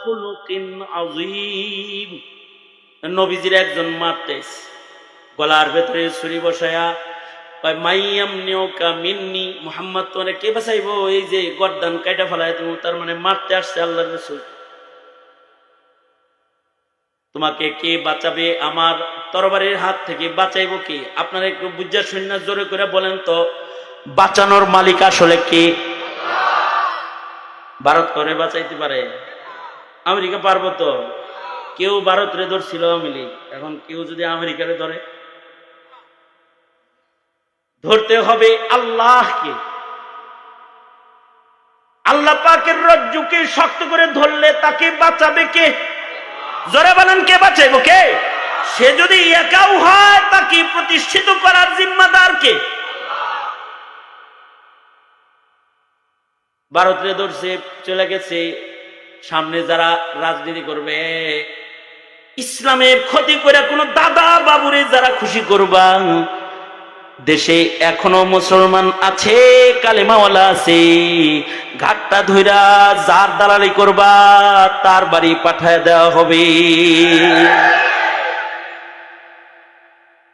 খুলুকিন আযীম। নবীজির একজন মারতেছে, গলার ভেতরে ছুরি বসায়া কয় মাইয়ামনিউকা মিন্নি, মুহাম্মদ তোমারে কে বাঁচাইবো? এই যে গর্দান কাইটা ফেলায় তুমি, তার মানে মারতে আসছে আল্লাহর রাসূল, তোমাকে কে বাঁচাবে? আমার তরবারির হাত থেকে বাঁচাইবো কে? আপনারা একটু বুঝা শুননা জোরে করে বলেন তো, বাঁচানোর মালিক আসলে কে? ভারত করে বাঁচাইতে পারে? আমেরিকা পারবো তো? কেউ ভারতরে ধরছিল আওয়ামী লীগ, এখন কেউ যদি আমেরিকারে ধরে, ধরতে হবে আল্লাহকে। আল্লাহ পাকের রজ্জুকে শক্ত করে ধরলে তাকে বাঁচাবে কে? জোরে বলেন, কে বাঁচাইবো? কে? সে যদি একাও হয় তাকে প্রতিষ্ঠিত করার জিম্মাদার কে? ভারতরে ধরছে, চলে গেছে, সামনে যারা রাজনীতি করবে, ইসলামের ক্ষতি করে কোন দাদা বাবুরে যারা খুশি করবা, দেশে এখনো মুসলমান আছে, কালেমাওয়ালা আছে, ঘাটটা ধইরা যার দালালি করবা তার বাড়ি পাঠায় দেওয়া হবে।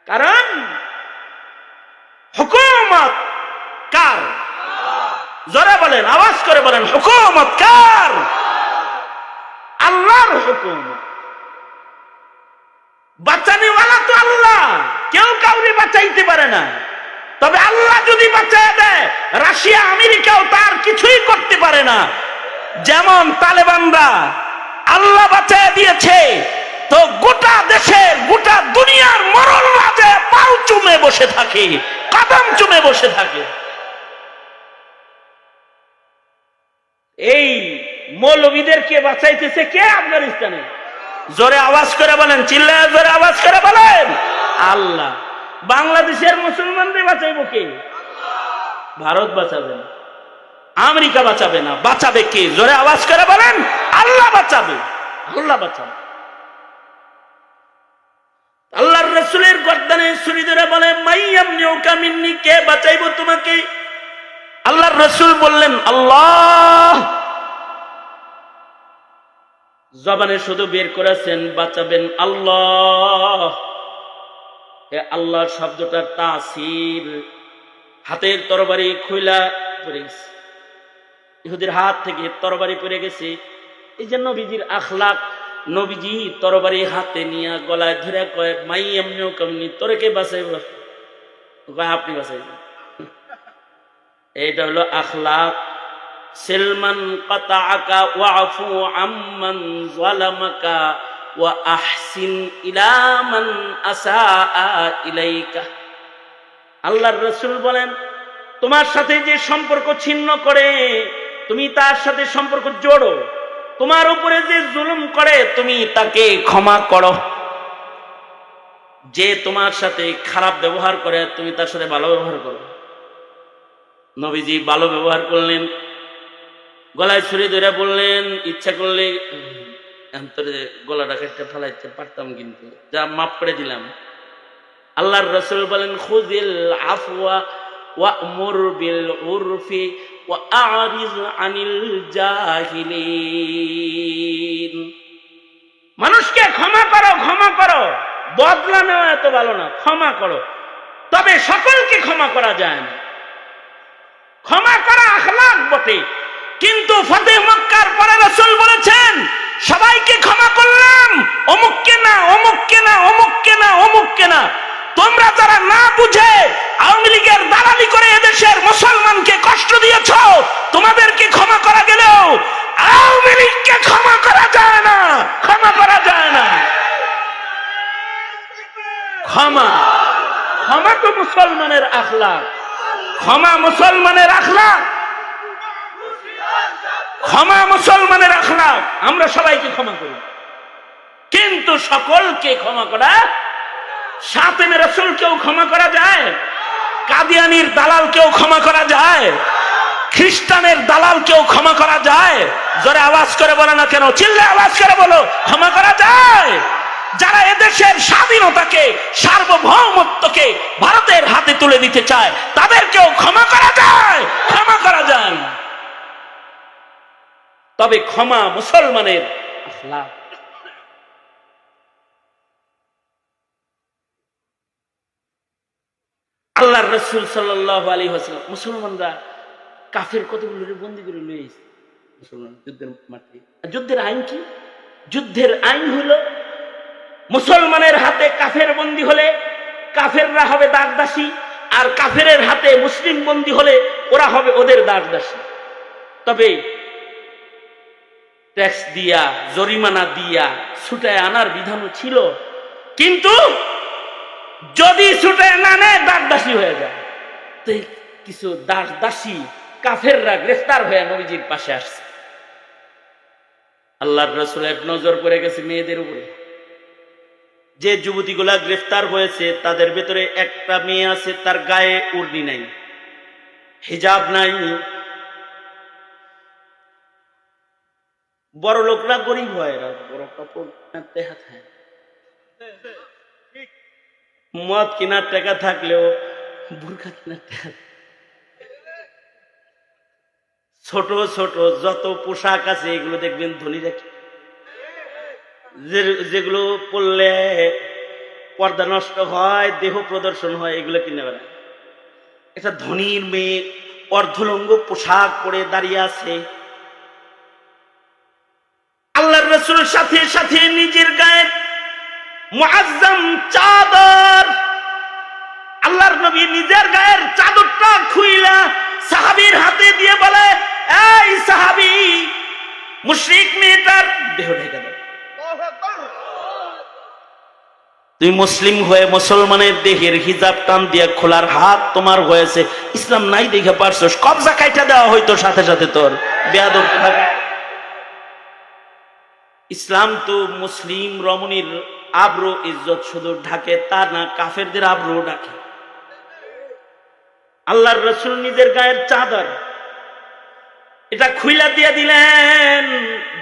কারণ হুকুমত কার? জোরে বলেন, আওয়াজ করে বলেন, হুকুমত কার? আল্লাহর হুকুমত। বাঁচানেওয়ালা তো আল্লাহ, কেউ কাউরে বাঁচাইতে পারে না। তবে আল্লাহ যদি বাঁচায় দেয়, রাশিয়া আমেরিকাও তার কিছুই করতে পারে না। যেমন তালেবানরা আল্লাহ বাঁচায় দিয়েছে, তো গোটা দেশের গোটা দুনিয়ার মরল রাজে পাও চুমে বসে থাকে, কদম চুমে বসে থাকে। এই মৌলবীদেরকে বাঁচাইতেছে কে আফগানিস্তানে? জোরে আওয়াজ করে বলেন, চিল্লায় জোরে আওয়াজ করে বলেন, আল্লাহ। বাংলাদেশের মুসলমানদের বাঁচাইবো কে? ভারত বাঁচাবে না, আমেরিকা বাঁচাবে না, বাঁচাবে কে? জোরে আওয়াজ করে বলেন, আল্লাহ বাঁচাবে। আল্লাহ বাঁচাবে। আল্লাহর রাসূলের গর্দানে ছুরি ধরে বলে মাইয়ামনিউকা মিন্নি, কে বাঁচাইবো তোমাকে? আল্লাহর রাসূল বললেন আল্লাহ। জবানে শুধু বের করেছেন বাঁচাবেন আল্লাহ। এ আল্লাহ শব্দটার তাসির হাতের তরবারি খুইলা পড়ে গেছে, ইহুদির হাত থেকে তরবারি পড়ে গেছে। এই যে নবীজির আখলাক, নবীজি তরবারি হাতে নিয়ে গলায় ধরে কয় মাইয়ামনিউকা মিন্নি, তোরে কে বাঁচাইব? কয় আপনি বাঁচাইবেন। এইটা হলো আখলাক। সিলমান কাতাআকা ওয়াফু আম্মান যালামাকা ওয়া আহসিন ইলা মান আসাআ ইলাইকা। আল্লাহর রাসূল বলেন, তোমার সাথে যে সম্পর্ক ছিন্ন করে তুমি তার সাথে সম্পর্ক জোড়ো, তোমার উপরে যে জুলুম করে তুমি তাকে ক্ষমা করো, যে তোমার সাথে খারাপ ব্যবহার করে তুমি তার সাথে ভালো ব্যবহার করো। নবীজি ভালো ব্যবহার করলেন, গলায় ছুরি ধরে বললেন, ইচ্ছা করলে গলাটা কেটে ফেলাইতে পারতাম, কিন্তু যা মাফ করে দিলাম। আল্লাহর রাসূল বলেন খুযিল আফওয়া ওয়া'মুর বিল উরফি ওয়া আ'রিজ আনিল জাহিলিন। মানুষকে ক্ষমা করো, ক্ষমা করো, বদলা নেওয়া এত ভালো না, ক্ষমা করো। তবে সকলকে ক্ষমা করা যায় না। ক্ষমা করা আখলাক বটে, কিন্তু ফতেহ মক্কার পরে রাসূল বলেছেন সবাইকে ক্ষমা করলাম, অমুককে না, অমুককে না, অমুককে না, অমুককে না। তোমরা যারা না বুঝে আওয়ামী লীগের দালালি করে এদেশের মুসলমানকে কষ্ট দিয়েছ, তোমাদেরকে ক্ষমা করা গেলেও আওয়ামী লীগকে ক্ষমা করা যায় না, ক্ষমা করা যায় না। ক্ষমা, ক্ষমা তো মুসলমানের আখলাক, ক্ষমা মুসলমানের আখলাক, ক্ষমা মুসলমানের আখলাক। আমরা সবাইকে ক্ষমা করি, কিন্তু সকলকে ক্ষমা করা। শাতিমে রাসূলকেও ক্ষমা করা যায়, কাদিয়ানির দালালকেও ক্ষমা করা যায়, খ্রিস্টানের দালালকেও ক্ষমা করা যায়। জোরে আওয়াজ করে বলে না কেন, চিল্লায় আওয়াজ করে বলো, ক্ষমা করা যায়। যারা এদেশের স্বাধীনতাকে, সার্বভৌমত্বকে ভারতের হাতে তুলে দিতে চায় তাদেরকেও ক্ষমা করা যায়, ক্ষমা করা যায়। তবে ক্ষমা মুসলমানের আখলাক। আল্লাহর রাসূল সাল্লাল্লাহু আলাইহি ওয়াসাল্লাম মুসলমানরা কাফের কতগুলো বন্দী করে নিয়ে এসেছে মুসলমান যুদ্ধের মাঠে। যুদ্ধের আইন কি? যুদ্ধের আইন হলো মুসলমানের হাতে কাফের বন্দী হলে কাফেররা হবে দাসদাসী, আর কাফেরের হাতে মুসলিম বন্দী হলে ওরা হবে ওদের দাসদাসী। তবে ট্যাক্স দিয়া, জরিমানা দিয়া ছুটায় আনার বিধানও ছিল, কিন্তু যদি ছুটায় না নেয় দাসদাসী হয়ে যায়। তো কিছু দাসদাসী কাফেররা গ্রেফতার হয়ে নবীজির পাশে আসছে। আল্লাহর রাসূল এক নজর করে গেছে মেয়েদের উপরে। যে যুবতীগুলা গ্রেফতার হয়েছে তাদের ভেতরে একটা মেয়ে আছে, তার গায়ে উড়নি নাই, হিজাব নাই। বড় লোকরা গরিব হয়, বড় কাপড় কিনতে হাত হয়, মদ কেনার টাকা থাকলেও বুরকা কেনার টাকা। ছোট ছোট যত পোশাক আছে এগুলো দেখবেন ধনীরা, যেগুলো পরলে পর্দা নষ্ট হয়, দেহ প্রদর্শন হয়, এগুলো কিনে বেড়ায়। একটা ধনীর মেয়ে অর্ধলঙ্গ পোশাক পরে দাঁড়িয়ে আছে। আল্লাহর রাসূলের সাথে সাথে নিজের গায়ের মুআজ্জাম চাদর, আল্লাহর নবী নিজের গায়ের চাদরটা খুইলা সাহাবীর হাতে দিয়ে বলে, এই সাহাবী, মুশরিক মেয়েটার দেহ ঢেকে দাও। তুমি মুসলিম হয়ে মুসলমানের দেহের হিজাব টান দিয়ে খোলার হাত তোমার হয়েছে, ইসলাম নাই দেখে পারছস, কবজা কাইটা দেওয়া হইতো সাথে সাথে তোর। বেয়াদব। ইসলাম তো মুসলিম রমণীর আব্রু ইজ্জত শুধু ঢাকে তা না, কাফেরদের আব্রু ঢাকে। আল্লাহর রাসূল নিজের গায়ের চাদর এটা খুইলা দিয়ে দিলেন,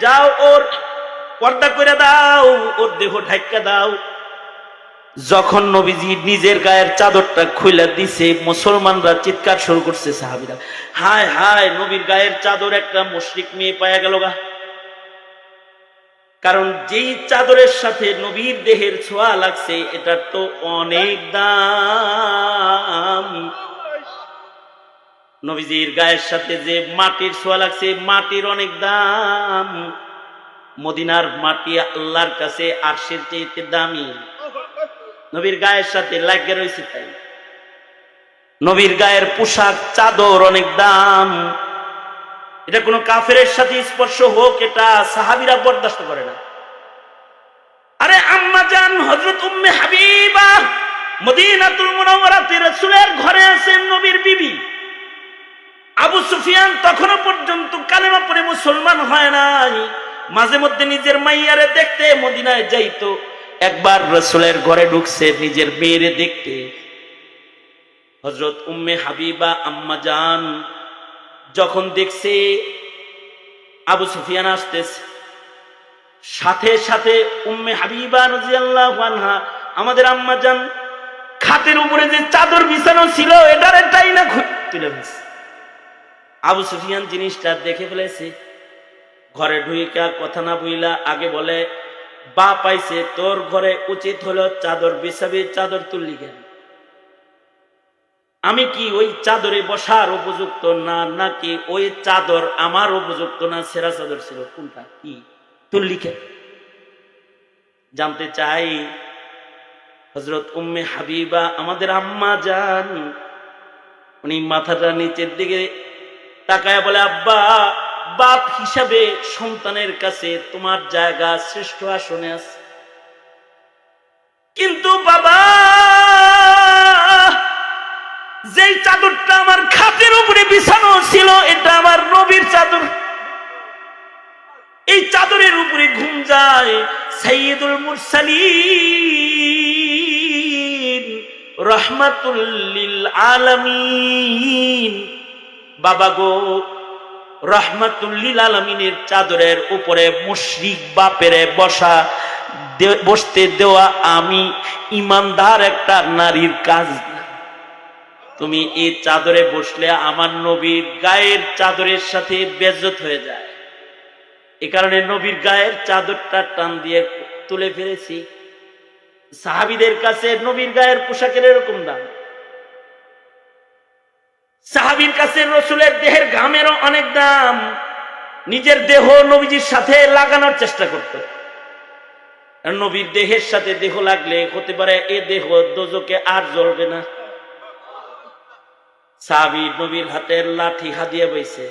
যাও ওর পর্দা করে দাও, ওর দেহ ঢাকা দাও। যখন নবীজি নিজের গায়ের চাদরটা খুইলা দিছে, মুসলমানরা চিৎকার শুরু করছে, সাহাবীরা, হায় হায়, নবীর গায়ের চাদর একটা মুশরিক মেয়ে পায়া গেল গা। কারণ যেই চাদরের সাথে নবীর দেহের ছোঁয়া লাগছে এটার তো অনেক দাম। নবীজির গায়ের সাথে যে মাটির ছোঁয়া লাগছে, মাটির অনেক দাম। মদিনার মাটি আল্লাহর কাছে আরশের চেয়ে দামি। নবীর গায়ের সাথে লাগিয়ে রয়েছে, তাই নবীর গায়ের পোশাক চাদর অনেক দাম। এটা কোনো কাফেরের সাথে স্পর্শ হোক, এটা সাহাবীরা বরদাস্ত করে না। আরে আম্মা জান হযরত উম্মে হাবিবা মদিনাতুল মুনাওয়ারাতে রাসূলের ঘরে আছেন নবীর বিবি। আবু সুফিয়ান তখনও পর্যন্ত কালেমা পড়ে মুসলমান হয় নাই, মাঝে মধ্যে নিজের মাইয়ারে দেখতে মদিনায় যাইতো। একবার রাসূলের ঘরে ঢুকছে নিজের মেয়েরে দেখতে। হযরত উম্মে হাবিবা আম্মা জান যখন দেখছে আবু সুফিয়ান আসতেছে, সাথে সাথে উম্মে হাবিবা রাদিয়াল্লাহু আনহা, আমাদের আম্মা জান, খাটের উপরে যে চাদর বিছানো ছিল এটার এটাই না তুলে ফেলছে। আবু সুফিয়ান জিনিসটা দেখে ফেলেছে। ঘরে ঢুইকা কথা না বইলা আগে বলে, বা পাইছে, তোর ঘরে উচিত হলো চাদর বিছাবি, চাদর তুললি কেন? আমি কি ওই চাদরে বসার উপযুক্ত না, নাকি ওই চাদর আমার উপযুক্ত না? সেরা চাদর ছিল কোনটা, কি তুললি কেন? জানতে চাই। হযরত উম্মে হাবিবা আমাদের আম্মা জান, উনি মাথাটা নিচের দিকে তাকায় বলে, আব্বা, বাপ হিসাবে সন্তানের কাছে তোমার জায়গা শ্রেষ্ঠ আসনে আছে, কিন্তু বাবা, যেই চাদরটা আমার খাটের উপরে বিছানো ছিল এটা আমার নবীর চাদর। এই চাদরের উপরে ঘুম যায় সাইয়্যিদুল মুরসালিন রাহমাতুল লিল আলামিন। বাবা গো, রাহমাতুল লিল আলামিনের চাদরের উপরে মুশরিক বাপেরে বসতে দেওয়া আমি ইমানদার একটা নারীর কাজ না। তুমি এই চাদরে বসলে আমার নবীর গায়ের চাদরের সাথে বেজ্জত হয়ে যায়। এ কারণে নবীর গায়ের চাদরটা টান দিয়ে তুলে ফেলেছি। সাহাবীদের কাছে নবীর গায়ের পোশাকের এরকম দাম। সাহাবীর কাছে রসুলের দেহের ঘামেরও অনেক দাম। নিজের দেহ নবীজির সাথে লাগানোর চেষ্টা করত। নবীর দেহের সাথে দেহ লাগলে হতে পারে এ দেহ দোজকে আর জ্বলবে না। সাহাবী নবীর হাতের লাঠি হাদিয়া বইছে।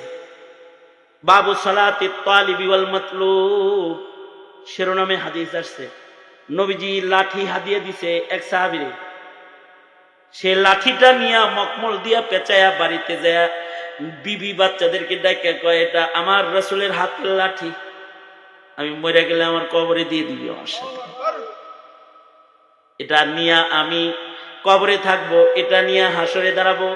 বাবু সালাতি তালিবি ওয়াল মাতলুব শিরোনামে হাদিস আসছে। নবীজি লাঠি হাদিয়া দিছে এক সাহাবীরে। সে লাঠিটা নিয়ে মকমল দিয়া পেঁচায়া বাড়িতে যায় বিবি বাচ্চাদেরকে ডাকে কয়, এটা আমার রাসূলের হাতের লাঠি, আমি মরে গেলে আমার কবরে দিয়ে দিবি আমার সাথে। এটা নিয়ে আমি কবরে থাকবো, এটা নিয়ে হাসরে দাঁড়াবো।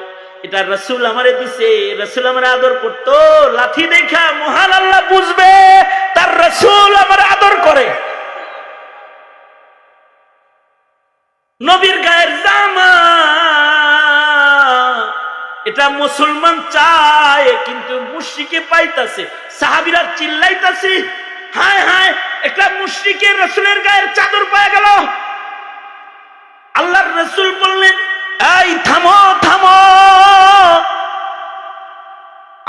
এটা রাসূল আমারে দিছে, রাসূল আমারে আদর করতো। লাঠি দেখা মহান আল্লাহ বুঝবে তার রাসূল আমারে আদর করে। নবীর গায়ের জামা এটা মুসলমান চায়, কিন্তু মুশরিকে পাইতাছে। সাহাবীরা চিল্লাইতাছে, হায় হায়, একটা মুশরিকের রাসূলের গায়ের চাদর পাওয়া গেল। আল্লাহর রাসূল বললেন, এই থামো থামো,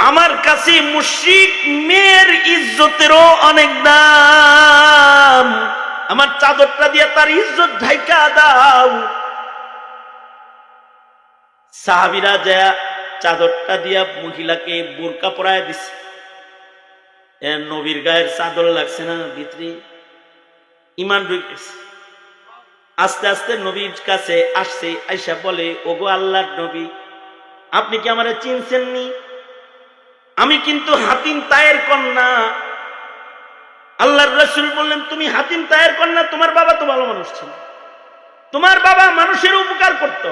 আমার কাছে মুশরিক মেয়ের ইজ্জতেরও অনেক দাম, আমার চাদরটা দিয়ে তার ইজ্জত ঢাইকা দাও। সাহাবীরা যা চাদরটা দিয়া মহিলাকে বোরকা পরায় দিছে। নবীর গায়ের চাদর লাগছে না ভিতরে, ঈমান ঢুকেছে। আস্তে আস্তে নবীর কাছে আসছে, আয়েশা বলে, ওগো আল্লাহর নবী, আপনি কি আমারে চিনছেন নি? আমি কিন্তু হাতিম তায়ের কন্যা। আল্লাহর রাসূল বললেন, তুমি হাতিম তায়ের কন্যা, তোমার বাবা তো ভালো মানুষ ছিল, তোমার বাবা মানুষের উপকার করত।